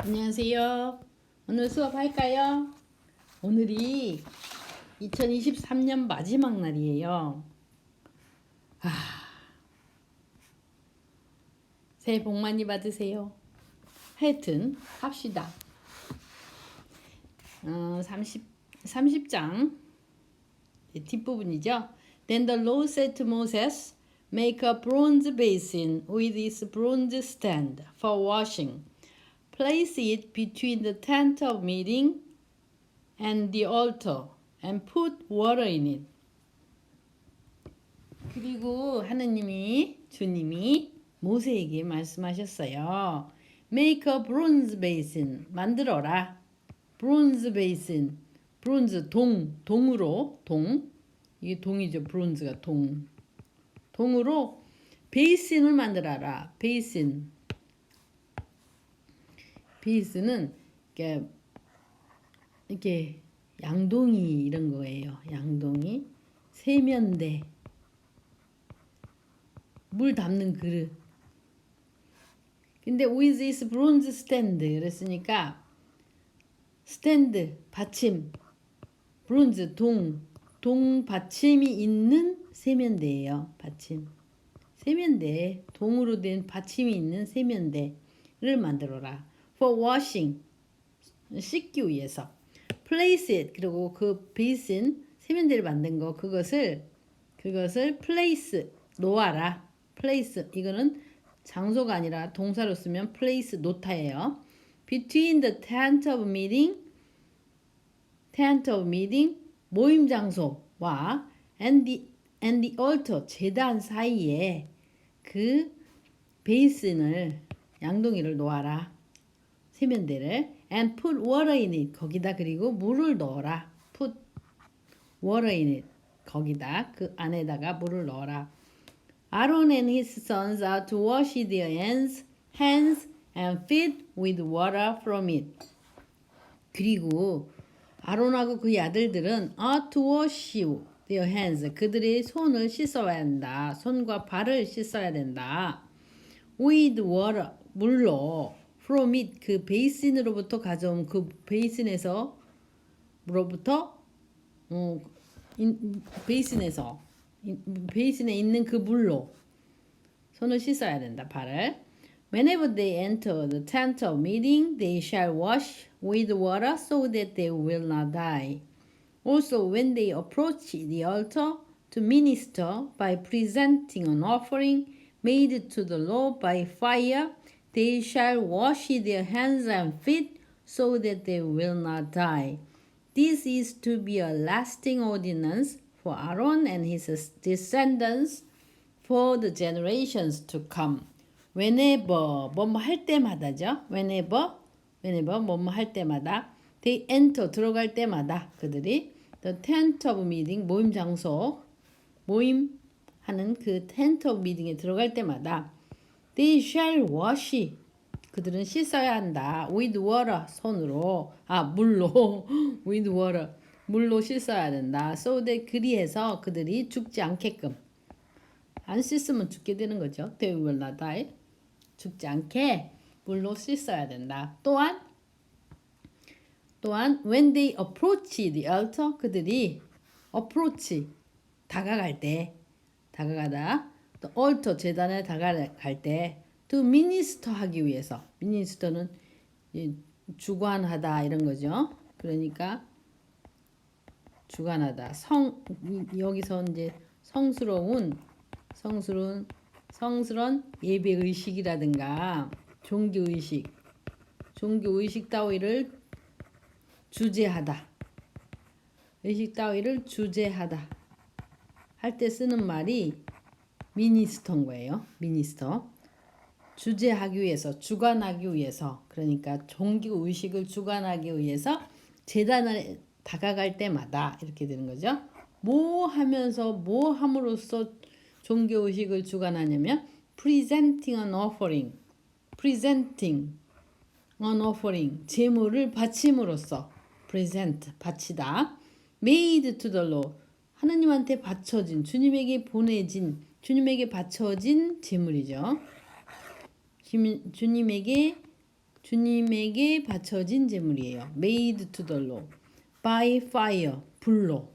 안녕하세요. 오늘 수업할까요? 오늘이 2023년 마지막 날이에요. 새해 복 많이 받으세요. 하여튼 합시다. 30장 뒷부분이죠. Then the Lord said to Moses, Make a bronze basin with its bronze stand for washing. Place it between the tent of meeting and the altar and put water in it. 그리고 주님이 모세에게 말씀하셨어요. Make a bronze basin. 만들어라. bronze basin. bronze 동으로 이게 동이죠. bronze가 동으로 베이신을 만들어라. 베이스는 이렇게 양동이 이런 거예요. 양동이 세면대 물 담는 그릇. 근데 with this bronze stand 그랬으니까 스탠드 받침 bronze 동 받침이 있는 세면대예요. 세면대 동으로 된 받침이 있는 세면대를 만들어라. For washing 씻기 위해서. Place it 그리고 그 베이신 세면대를 만든 거 그것을 place 놓아라. place 이거는 장소가 아니라 동사로 쓰면 place 놓다예요. Between the tent of meeting 모임 장소와 and the altar 제단 사이에 그 베이신을 양동이를 놓아라. 세면대를 and put water in it 거기다 그리고 물을 넣어라. put water in it 거기다 그 안에다가 물을 넣어라. Aaron and his sons are to wash their hands and feet with water from it. 그리고 아론하고 그의 아들들은 are to wash their hands 그들의 손을 씻어야 한다. 손과 발을 씻어야 된다. with water 물로 from it 그 베이신으로부터 가져온 그 베이신에서 베이신에 있는 그 물로 손을 씻어야 된다. 발을. Whenever they enter the tent of meeting, they shall wash with water so that they will not die. Also, when they approach the altar to minister by presenting an offering made to the Lord by fire, they shall wash their hands and feet so that they will not die. This is to be a lasting ordinance for Aaron and his descendants for the generations to come. Whenever 뭐뭐 할 때마다죠. Whenever 뭐뭐 할 때마다 they enter 들어갈 때마다 그들이 the tent of meeting 모임 장소 모임하는 그 tent of meeting에 들어갈 때마다 they shall wash 그들은 씻어야 한다. with water 손으로 물로 with water 물로 씻어야 된다. so that 그리해서 그들이 죽지 않게끔 안 씻으면 죽게 되는 거죠. they will not die 죽지 않게 물로 씻어야 된다. 또한 when they approach the altar 그들이 approach 다가가다 the altar 제단에 다가갈 때 to minister 하기 위해서 minister는 주관하다 이런 거죠. 그러니까 주관하다 여기서 이제 성스러운 예배 의식이라든가 종교 의식 따위를 주재하다 할 때 쓰는 말이 미니스터인 거예요. 미니스터 주재하기 위해서 주관하기 위해서 그러니까 종교 의식을 주관하기 위해서 제단에 다가갈 때마다 이렇게 되는 거죠. 뭐 하면서 뭐 함으로써 종교 의식을 주관하냐면 presenting an offering 제물을 바침으로써 present 바치다 made to the Lord 하느님한테 바쳐진 주님에게 바쳐진 제물이죠. 주님에게 주님에게 바쳐진 제물이에요. made to the Lord by fire, 불로.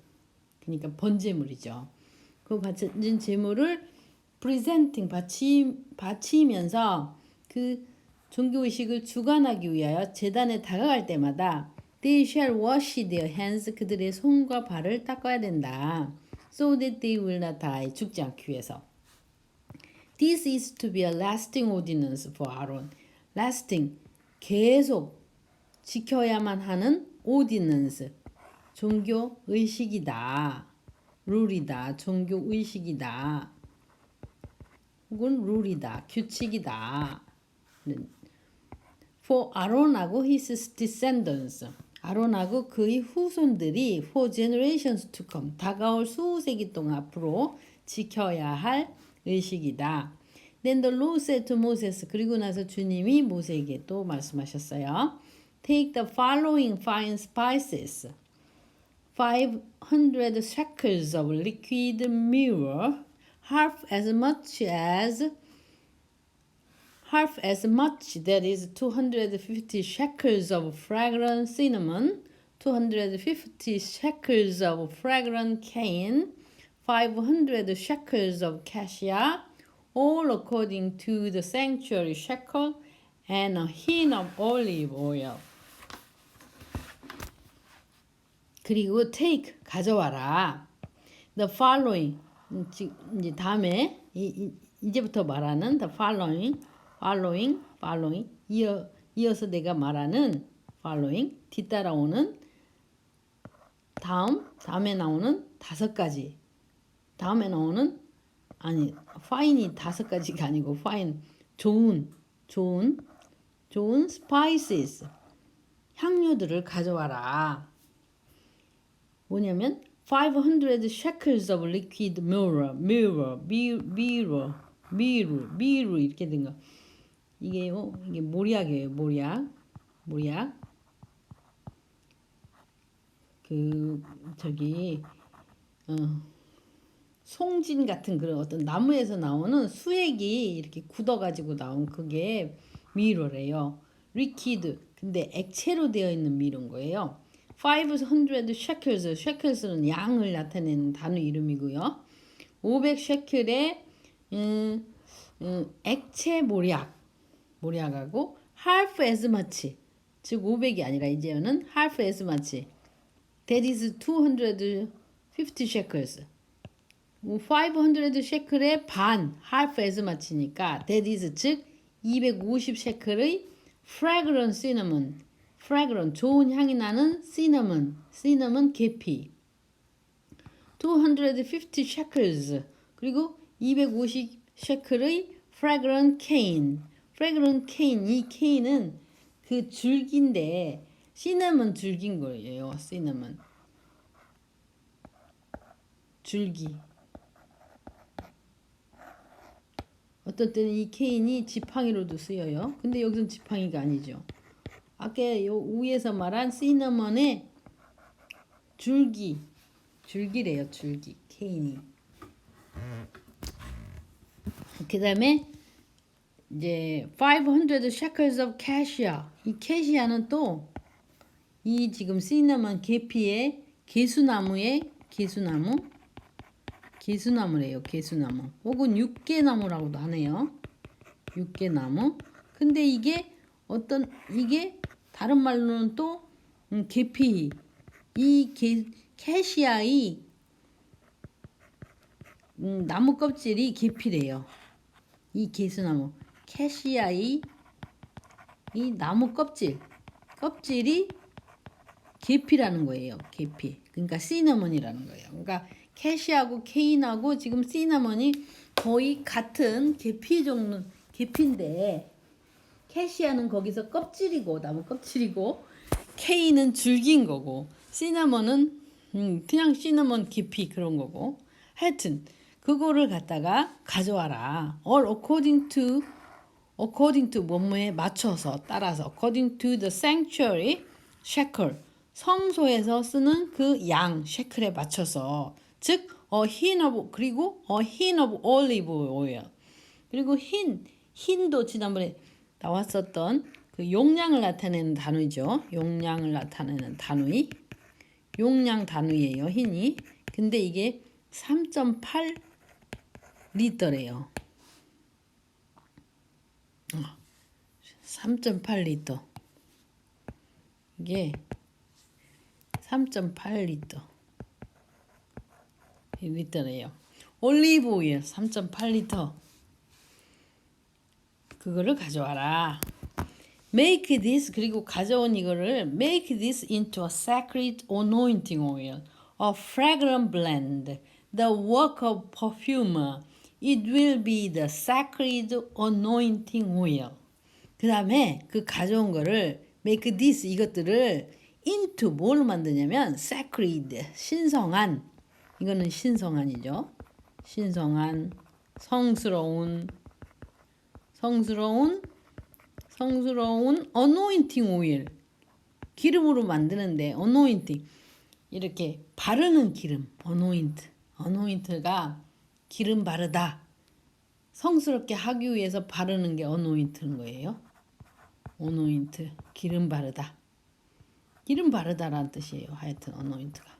그러니까 번제물이죠. 그 바쳐진 제물을 presenting, 바치면서 그 종교의식을 주관하기 위하여 제단에 다가갈 때마다 they shall wash their hands, 그들의 손과 발을 닦아야 된다. so that they will not die, 죽지 않기 위해서. This is to be a lasting ordinance for Aaron. lasting, 계속 지켜야만 하는 ordinance, 종교 의식이다. 룰이다. 종교 의식이다. 혹은 룰이다. 규칙이다. For 아론하고 his descendants. 아론하고 그의 후손들이 for generations to come. 다가올 수세기 동안 앞으로 지켜야 할 의식이다. Then the Lord said to Moses. 그리고 나서 주님이 모세에게 또 말씀하셨어요. Take the following fine spices. 500 shekels of liquid myrrh, half as much, that is 250 shekels of fragrant cinnamon, 250 shekels of fragrant cane, 500 shekels of cassia, all according to the sanctuary shekel, and a hin of olive oil. 그리고 take, 가져와라. The following, 이제 다음에 이제부터 말하는 the following, 이어서 내가 말하는 following, 뒤따라오는 다음에 나오는 5가지. 다음에 나오는 fine이 5가지가 아니고 fine, 좋은 spices, 향료들을 가져와라. 뭐냐면 500 shekels of liquid myrrh 이렇게 된 거. 이게 모략이에요. 모략. 송진 같은 그런 어떤 나무에서 나오는 수액이 이렇게 굳어가지고 나온 그게 미러래요. liquid. 근데 액체로 되어 있는 미러인 거예요. 500 shekels, shekels는 양을 나타내는 단어 이름이고요. 500 shekel의 액체 모략하고 half as much, 즉 500이 아니라 이제는 half as much, that is 250 shekels. 500 shekel의 반, half as much니까 that is 즉 250 shekel의 fragrant cinnamon, fragrant, 좋은 향이 나는 cinnamon 계피. 250 shekels, 그리고 250 shekel의 fragrant cane. 이 cane은 그 줄기인데 cinnamon 줄기인 거예요. cinnamon 줄기. 어떤 때는 이 cane이 지팡이로도 쓰여요. 근데 여기서는 지팡이가 아니죠. 아까 요 위에서 말한 시나몬의 줄기래요. 줄기, 케인이. 그 다음에 이제 500 shekels of cassia. 이 캐시아는 또 이 지금 시나몬 계피의 개수나무래요. 개수나무. 혹은 육개나무라고도 하네요. 육개나무. 근데 이게 다른 말로는 또 계피. 캐시아의 나무 껍질이 계피래요. 이 개수나무. 캐시아의 이 나무 껍질이 계피라는 거예요. 계피. 그러니까 시나몬이라는 거예요. 그러니까 캐시하고 케인하고 지금 시나몬이 거의 같은 계피 종류, 계피인데 캐시아는 거기서 껍질이고 나무 껍질이고 케인은 줄기인 거고 시나몬은 그냥 시나몬 계피 그런 거고 하여튼 그거를 갖다가 가져와라. All according to 뭐뭐에 맞춰서 따라서 according to the sanctuary shekel 성소에서 쓰는 그 양 셰클에 맞춰서 즉 그리고 hin of olive oil 그리고 흰도 지난번에 나왔었던 그 용량을 나타내는 단위죠. 용량을 나타내는 단위. 용량 단위예요. 흰이. 근데 이게 3.8 리터래요. 3.8 리터. 이게 3.8 리터. 리터래요. 올리브 오일 3.8 리터. 그거를 가져와라. Make this, 그리고 가져온 이거를 make this into a sacred anointing oil, a fragrant blend, the work of perfumer. It will be the sacred anointing oil. 그 다음에 그 가져온 거를 make this, 이것들을 into 뭘로 만드냐면 sacred, 신성한. 이거는 신성한이죠. 신성한, 성스러운 어노인팅 오일, 기름으로 만드는데 어노인팅, 이렇게 바르는 기름, 어노인트가 기름 바르다, 성스럽게 하기 위해서 바르는 게 어노인트인 거예요. 어노인트, 기름 바르다, 기름 바르다라는 뜻이에요. 하여튼 어노인트가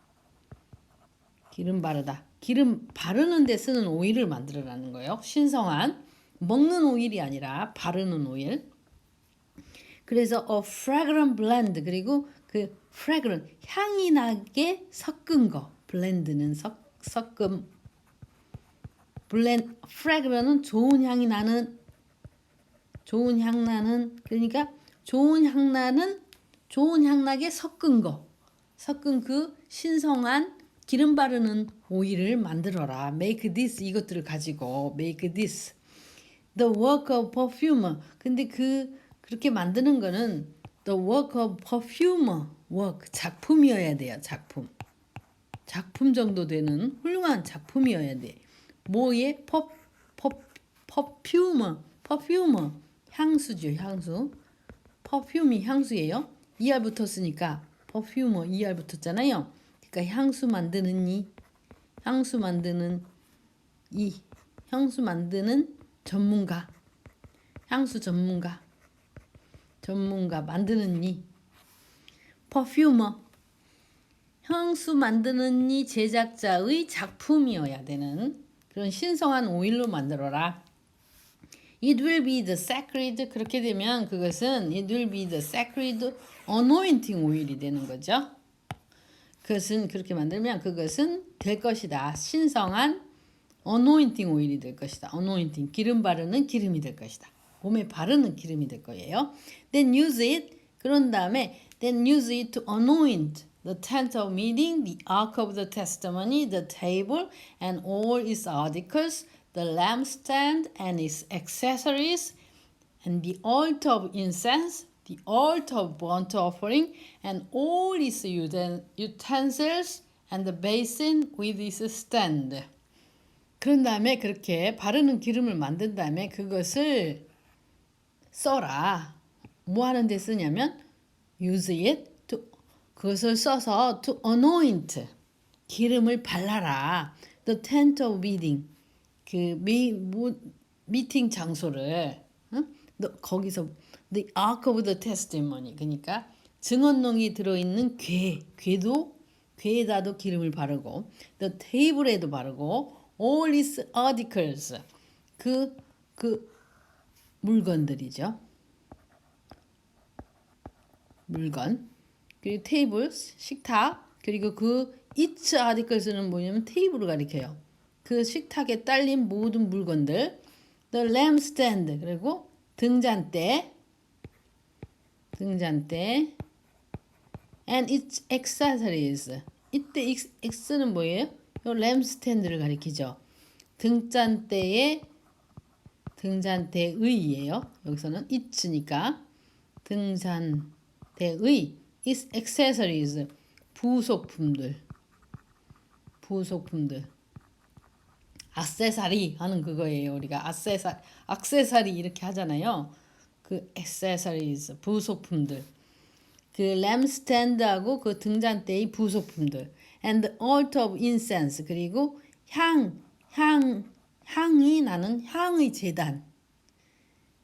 기름 바르다, 기름 바르는 데 쓰는 오일을 만들어라는 거예요. 신성한, 먹는 오일이 아니라 바르는 오일. 그래서 a fragrant blend, 그리고 그 fragrant, 향이 나게 섞은 거. blend는 섞음. blend, fragrant은 좋은 향이 나는, 좋은 향 나는, 그러니까 좋은 향 나게 섞은 거. 섞은 그 신성한 기름 바르는 오일을 만들어라. make this, 이것들을 가지고 make this. The work of perfumer. 근데 그렇게 만드는 거는 the work of perfumer. work, 작품이어야 돼요. 작품 정도 되는 훌륭한 작품이어야 돼. 뭐에? perfumer. 향수죠. 향수. perfume이 향수예요. ER 붙었으니까 perfumer ER 붙었잖아요. 그러니까 향수 만드는 전문가, 향수 전문가 만드는 perfumer, 향수 만드는 제작자의 작품이어야 되는 그런 신성한 오일로 만들어라. It will be the sacred, 그렇게 되면 그것은 it will be the sacred anointing 오일이 되는 거죠. 그것은 그렇게 만들면 그것은 될 것이다. 신성한 어노인팅 오일이 될 것이다. 어노인팅, 기름 바르는 기름이 될 것이다. 몸에 바르는 기름이 될 거예요. Then use it, 그런 다음에 then use it to anoint the tent of meeting, the ark of the testimony, the table and all its articles, the lampstand and its accessories, and the altar of incense, the altar of burnt offering, and all its utensils, and the basin with its stand. 그런 다음에 그렇게 바르는 기름을 만든 다음에 그것을 써라. 뭐 하는 데 쓰냐면 use it to, 그것을 써서 to anoint, 기름을 발라라. The tent of meeting, 그 미팅 장소를, 거기서 the ark of the testimony, 그러니까 증언록이 들어있는 괴에다도 기름을 바르고 the table에도 바르고 all its articles, 그 물건들이죠. 물건. 그리고 테이블, 식탁. 그리고 그 its articles는 뭐냐면 테이블을 가리켜요. 그 식탁에 딸린 모든 물건들. The lampstand, 그리고 등잔대. And its accessories. 이때 X는 뭐예요? 이 램스탠드를 가리키죠. 등잔대의예요. 여기서는 it'니까 등잔대의 its accessories, 부속품들. 액세서리 하는 그거예요. 우리가 액세서리 이렇게 하잖아요. 그 accessories, 부속품들. 그 램스탠드하고 그 등잔대의 부속품들. And the altar of incense, 그리고 향이 나는 향의 제단.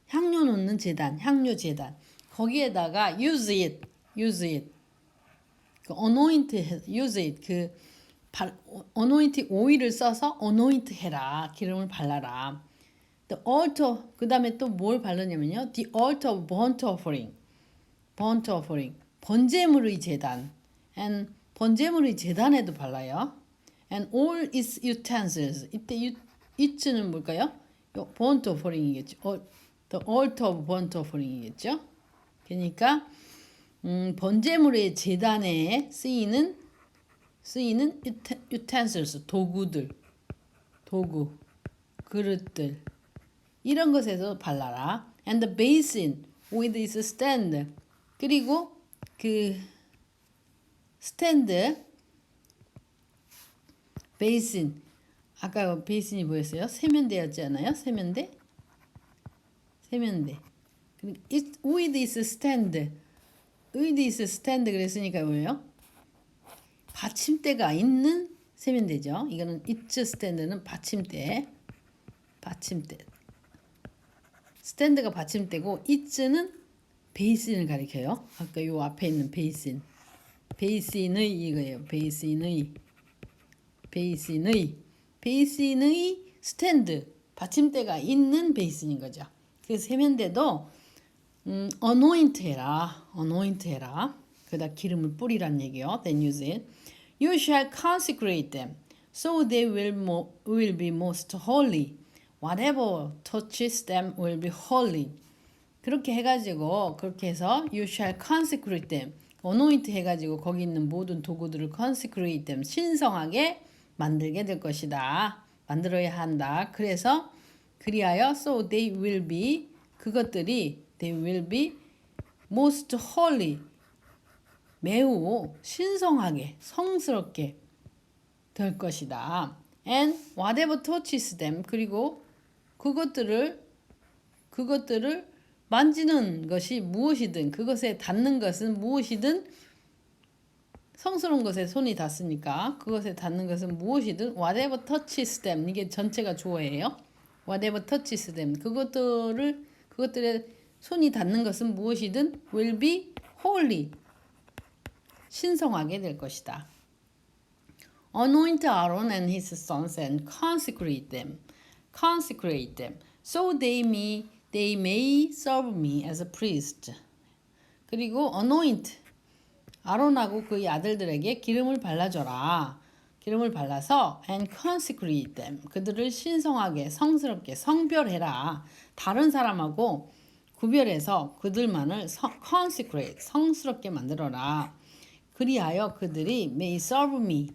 향료 놓는 제단, 향료 제단. 거기에다가 use it, use it. 그 anoint, use it. 그 anoint 오일을 써서 anoint 해라. 기름을 발라라. The altar, 그 다음에 또 뭘 바르냐면요. The altar of burnt offering. burnt offering. 번제물의 제단. and 번제물의 제단에도 발라요. and all its utensils. 이때 it는 뭘까요? burnt offering이겠죠. the altar of burnt offering이겠죠. 그러니까 번제물의 제단에 쓰이는 utensils, 도구, 그릇들 이런 것에서 발라라. and the basin with its stand. 그리고 그 스탠드 베이신 아까 베이신이 뭐였어요? 세면대였지 않아요? 세면대. with its stand. with its stand 그랬으니까 뭐예요? 받침대가 있는 세면대죠. 이거는 its stand는 받침대. 스탠드가 받침대고 its는 베이신을 가리켜요. 아까 요 앞에 있는 베이신의 이거예요. 베이신의 스탠드 받침대가 있는 베이신인 거죠. 그 세면대도 anoint 해라. 그다 기름을 뿌리란 얘기요. Then use it. You shall consecrate them, so they will be most holy. Whatever touches them will be holy. 그렇게 해가지고 그렇게 해서 you shall consecrate them. anoint 해가지고 거기 있는 모든 도구들을 consecrate them. 신성하게 만들게 될 것이다. 만들어야 한다. 그래서 그리하여 so they will be 그것들이 they will be most holy. 매우 신성하게 성스럽게 될 것이다. And whatever touches them 그리고 그것들을 만지는 것이 무엇이든 그것에 닿는 것은 무엇이든 성스러운 것에 손이 닿으니까 그것에 닿는 것은 무엇이든 whatever touches them 이게 전체가 주어예요. whatever touches them 그것들의 손이 닿는 것은 무엇이든 will be holy 신성하게 될 것이다. Anoint Aaron and his sons and consecrate them so they may serve me as a priest. 그리고 anoint 아론하고 그의 아들들에게 기름을 발라줘라. 기름을 발라서 and consecrate them 그들을 신성하게 성스럽게 성별해라. 다른 사람하고 구별해서 그들만을 consecrate 성스럽게 만들어라. 그리하여 그들이 may serve me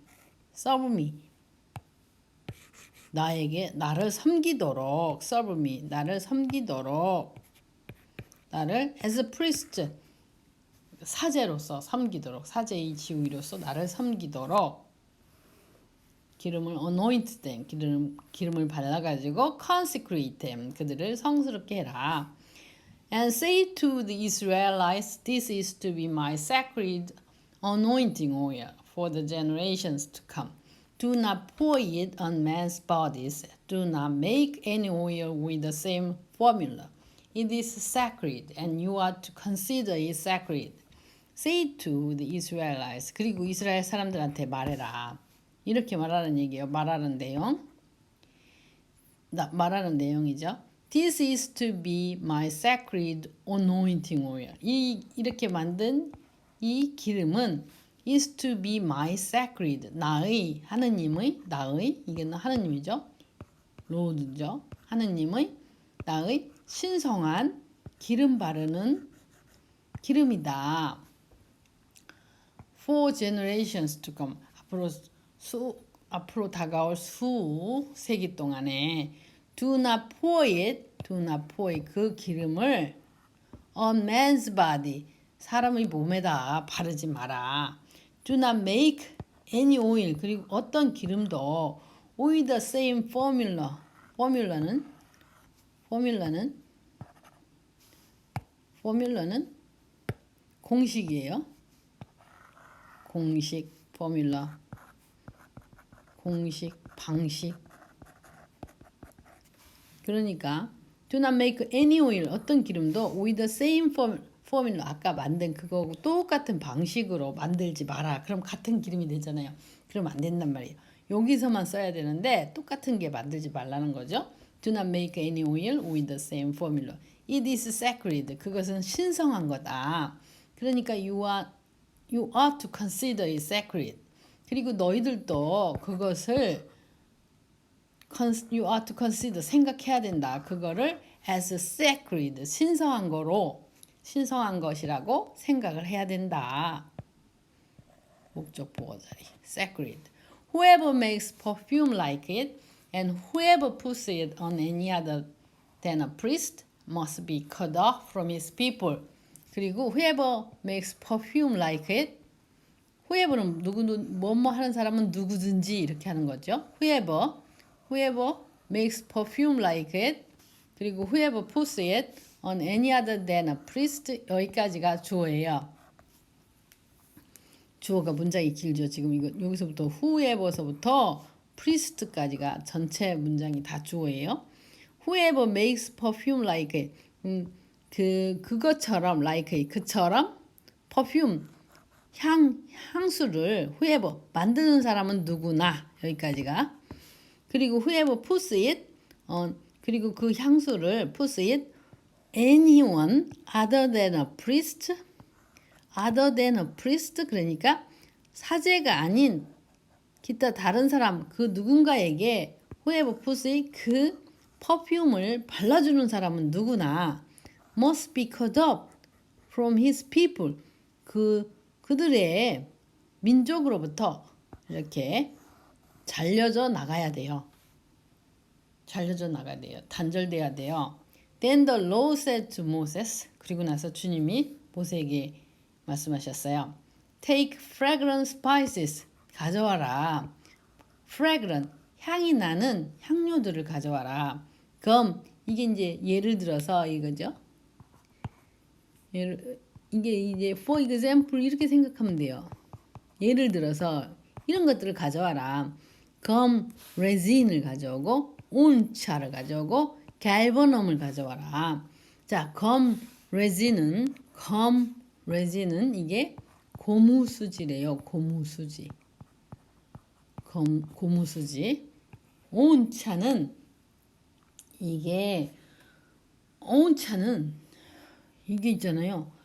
나를 섬기도록 serve me 나를 as a priest 사제로서 섬기도록 사제의 지위로서 나를 섬기도록 기름을 anoint them 기름을 발라가지고 consecrate them 그들을 성스럽게 해라. And say to the Israelites, this is to be my sacred anointing oil for the generations to come. Do not pour it on men's bodies. Do not make any oil with the same formula. It is sacred, and you are to consider it sacred. Say to the Israelites. 그리고 이스라엘 사람들한테 말해라. 이렇게 말하는 얘기예요. 말하는 내용이죠. This is to be my sacred anointing oil. 이렇게 만든 이 기름은 is to be my sacred. 나의 이게 하느님이죠. Lord죠. 나의 신성한 기름 바르는 기름이다. For generations to come. 앞으로 다가올 수세기 동안에 do not pour it 그 기름을 on man's body 사람의 몸에다 바르지 마라. Do not make any oil 그리고 어떤 기름도 with the same formula. 포뮬라는 공식이에요. 공식, 포뮬라, 공식, 방식. 그러니까 do not make any oil 어떤 기름도 with the same 포뮬러 아까 만든 그거 똑같은 방식으로 만들지 마라. 그럼 같은 기름이 되잖아요. 그럼 안 된단 말이에요. 여기서만 써야 되는데 똑같은 게 만들지 말라는 거죠. Do not make any oil with the same formula. It is sacred. 그것은 신성한 거다. 그러니까 you ought to consider it sacred. 그리고 너희들도 그것을 you ought to consider 생각해야 된다. 그거를 as sacred 신성한 거로 신성한 것이라고 생각을 해야 된다. 목적 보호 자리 sacred. Whoever makes perfume like it and whoever puts it on any other than a priest must be cut off from his people. 그리고 whoever makes perfume like it whoever는 뭐뭐 하는 사람은 누구든지 이렇게 하는 거죠. whoever makes perfume like it 그리고 whoever puts it on any other than a priest 여기까지가 주어예요. 주어가 문장이 길죠. 지금 이거 여기서부터 whoever서부터 priest까지가 전체 문장이 다 주어예요. whoever makes perfume like it 그것처럼 like it 그처럼 perfume 향수를 whoever 만드는 사람은 누구나 여기까지가 그리고 whoever puts it 그리고 그 향수를 puts it anyone other than a priest 그러니까 사제가 아닌 기타 다른 사람 그 누군가에게 whoever puts it 그 퍼퓸을 발라주는 사람은 누구나 must be cut off from his people 그들의 민족으로부터 이렇게 잘려져 나가야 돼요. 단절돼야 돼요. Then the law said to Moses 그리고 나서 주님이 모세에게 말씀하셨어요. Take fragrant spices 가져와라. fragrant 향이 나는 향료들을 가져와라. 그럼 이게 이제 예를 들어서 이거죠. 이게 이제 for example 이렇게 생각하면 돼요. 예를 들어서 이런 것들을 가져와라. 검 레진을 가져오고 온차를 가져오고 갤버넘을 가져와라. 자, 검 레진은 이게 고무수지래요. 고무수지. 고무수지. 온차는 이게 있잖아요.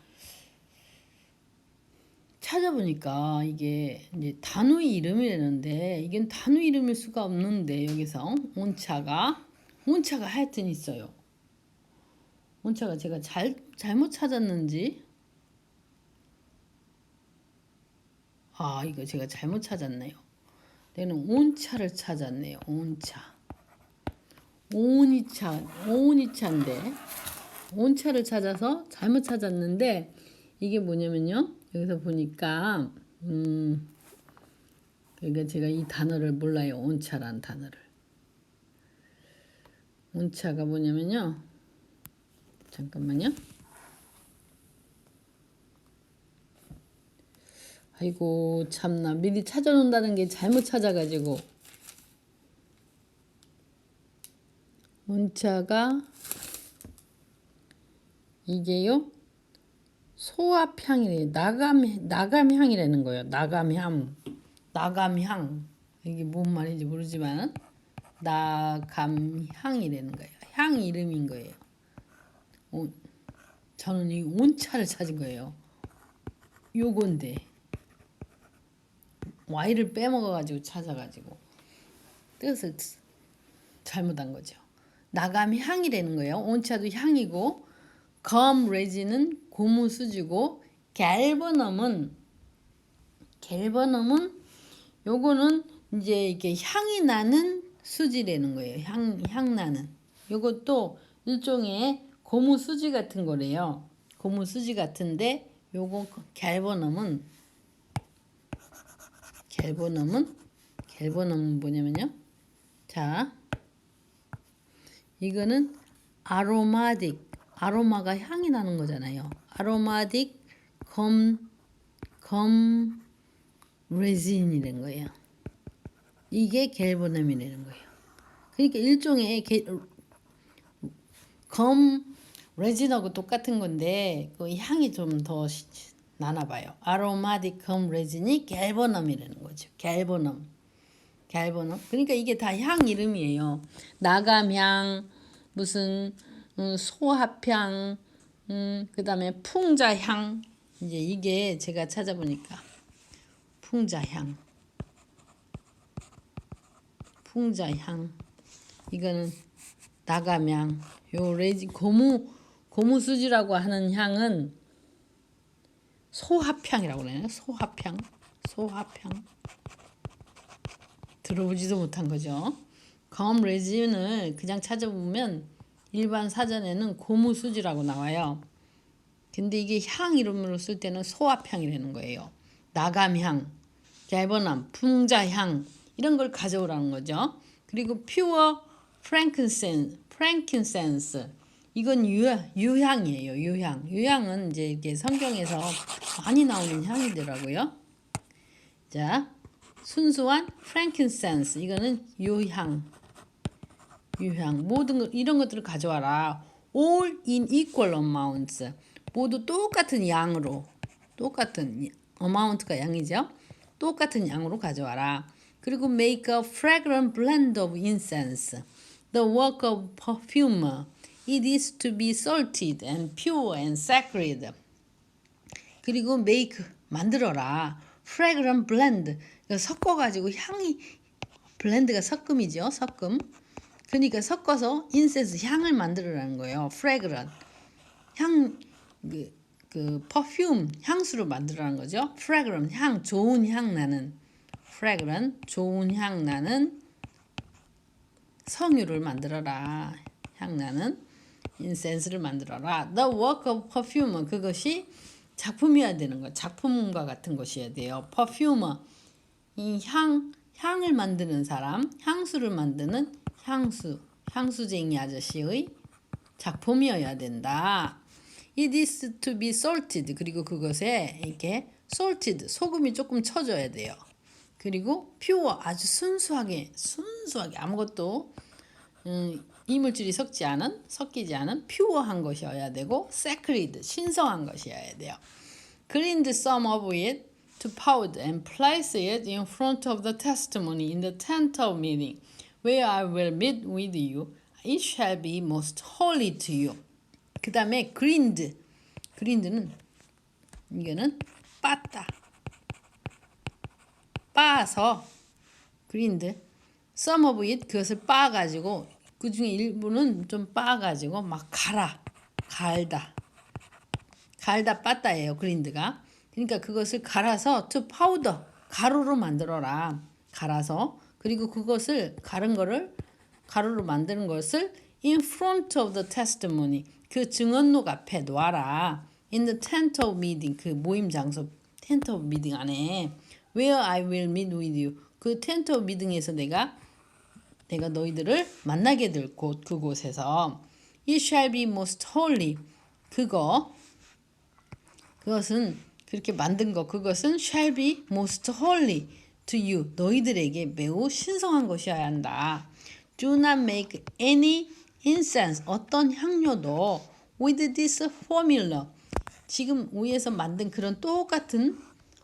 찾아보니까 이게 이제 단위 이름이라는데 이게 단위 이름일 수가 없는데 여기서 온차가 하여튼 있어요. 온차가 제가 잘못 찾았는지 이거 제가 잘못 찾았네요. 내는 온차를 찾았네요. 오니차인데 온차를 찾아서 잘못 찾았는데 이게 뭐냐면요. 여기서 보니까 그러니까 제가 이 단어를 몰라요. 온차라는 단어를. 온차가 뭐냐면요. 잠깐만요. 아이고 참나 미리 찾아놓는다는 게 잘못 찾아가지고 온차가 이게요. 소합향이래요. 나감향이라는 거예요. 나감향. 이게 뭔 말인지 모르지만 나감향이라는 거예요. 향 이름인 거예요. 저는 이 온차를 찾은 거예요. 요건데 Y를 빼먹어가지고 찾아가지고 뜻을 잘못한 거죠. 나감향이라는 거예요. 온차도 향이고 검 레진은 고무수지고 갤버넘은 요거는 이제 이렇게 향이 나는 수지라는 거예요. 향 나는. 요것도 일종의 고무수지 같은 거래요. 고무수지 같은데 요거 갤버넘은 뭐냐면요. 자, 이거는 아로마가 향이 나는 거잖아요. 아로마틱 검 레진이라는 거예요. 이게 갤버넘이라는 거예요. 그러니까 일종의 검 레진하고 똑같은 건데 그 향이 좀 더 나나 봐요. 아로마티컴 레진이 갤버넘이라는 거죠. 갤버넘. 그러니까 이게 다 향 이름이에요. 나감향, 무슨 소합향, 그다음에 풍자향. 이제 이게 제가 찾아보니까 풍자향. 이거는 나감향. 요 레진 고무수지라고 하는 향은 소합향이라고 그러네요. 소합향. 들어보지도 못한 거죠. 검 레진을 그냥 찾아보면 일반 사전에는 고무수지라고 나와요. 근데 이게 향 이름으로 쓸 때는 소합향이라는 거예요. 나감향, 갤버넘, 풍자향 이런 걸 가져오라는 거죠. 그리고 퓨어 프랭킨센스 이건 유향이에요. 유향은 이제 이게 성경에서 많이 나오는 향이더라고요. 자, 순수한 프랭킨센스 이거는 유향 모든 것 이런 것들을 가져와라. all in equal amounts 모두 똑같은 양으로 똑같은 amount가 양이죠. 똑같은 양으로 가져와라. 그리고 make a fragrant blend of incense the work of perfumer it is to be salted and pure and sacred 그리고 make 만들어라. fragrant blend 섞어가지고 향이 블렌드가 섞음이죠. 섞음. 그러니까 섞어서 인센스 향을 만들어라는 거예요. fragrant 향 그 perfume 향수를 만들어라는 거죠. fragrant 향 좋은 향 나는 fragrant 좋은 향 나는 성유를 만들어라. 향 나는 인센스를 만들어라. The work of perfumer 그것이 작품이어야 되는 거. 작품과 같은 것이어야 돼요. perfumer 이 향을 만드는 사람, 향수를 만드는 향수쟁이 아저씨의 작품이어야 된다. It is to be salted. 그리고 그것에 이렇게 salted 소금이 조금 쳐줘야 돼요. 그리고 pure 아주 순수하게 아무것도 이물질이 섞이지 않은 퓨어한 것이어야 되고 sacred 신성한 것이어야 돼요. Cleaned some of it to powder and place it in front of the testimony in the tent of meeting, where I will meet with you. It shall be most holy to you. 그 다음에 grind는 이거는 빻아서 grind some of it 그것을 빻아가지고 그 중에 일부는 좀 빻아가지고 막 갈다 빻다예요. grind가 그러니까 그것을 갈아서 to powder 가루로 만들어라. 갈아서 그리고 그것을 가루로 만드는 것을 in front of the testimony 그 증언록 앞에 놔라. in the tent of meeting 그 모임 장소 tent of meeting 안에 where I will meet with you 그 tent of meeting에서 내가 너희들을 만나게 될 그곳에서 it shall be most holy 그것은 그렇게 만든 거 그것은 shall be most holy to you 너희들에게 매우 신성한 것이어야 한다. Do not make any incense 어떤 향료도 with this formula 지금 위에서 만든 그런 똑같은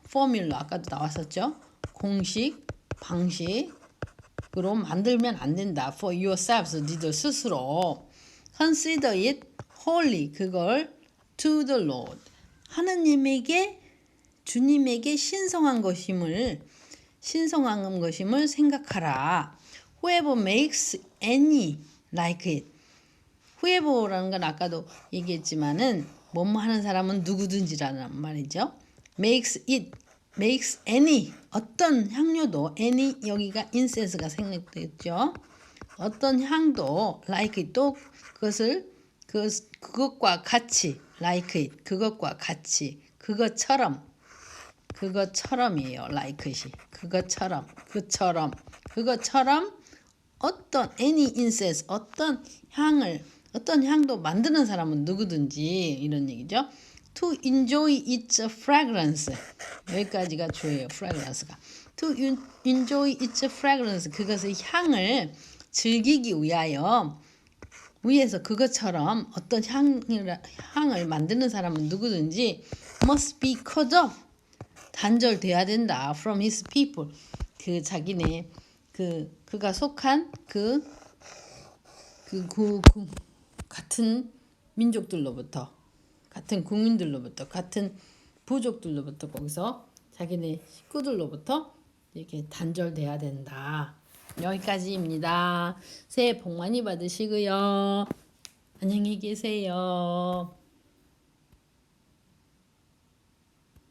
formula 아까도 나왔었죠. 공식 방식으로 만들면 안 된다. For yourselves 니들 스스로 consider it holy 그걸 to the Lord 주님에게 신성한 것임을 생각하라. Whoever makes any like it. Whoever라는 건 아까도 얘기했지만은 뭐뭐 하는 사람은 누구든지라는 말이죠. makes any 어떤 향료도 any 여기가 incense가 생략됐죠. 어떤 향도 like it 또 그것과 같이 like it 그것과 같이 그것처럼이에요. like it이 그것처럼 어떤 any incense 어떤 향도 만드는 사람은 누구든지 이런 얘기죠. To enjoy its fragrance 여기까지가 주예요. fragrance가 to enjoy its fragrance 그것의 향을 즐기기 위하여 위에서 그것처럼 어떤 향을 만드는 사람은 누구든지 must be cut off. 단절돼야 된다. from his people. 그 자기네 그가 속한 같은 민족들로부터, 같은 국민들로부터, 같은 부족들로부터, 거기서 자기네 식구들로부터 이렇게 단절돼야 된다. 여기까지입니다. 새해 복 많이 받으시고요. 안녕히 계세요.